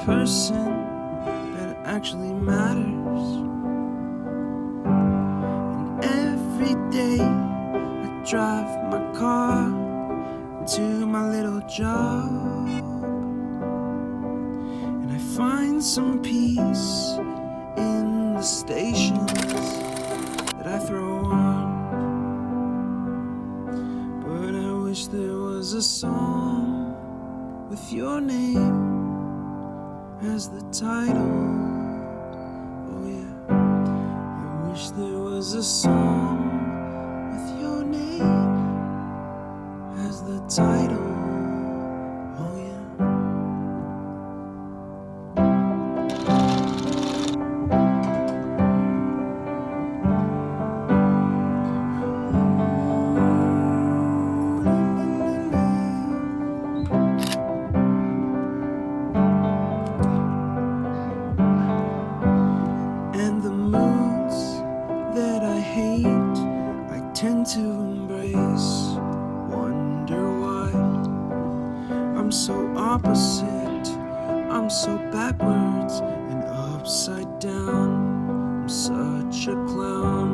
person that actually matters. And every day I drive my car to my little job, and I find some peace in the stations that I throw on. But I wish there was a song with your name as the title. Oh yeah, I wish there was a song with your name as the title. Oh yeah. And the moods that I hate, I tend to embrace. Wonder why I'm so opposite, I'm so backwards and upside down. I'm such a clown,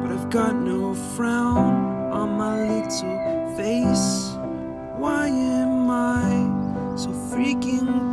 but I've got no frown on my little face. Why am I so freaking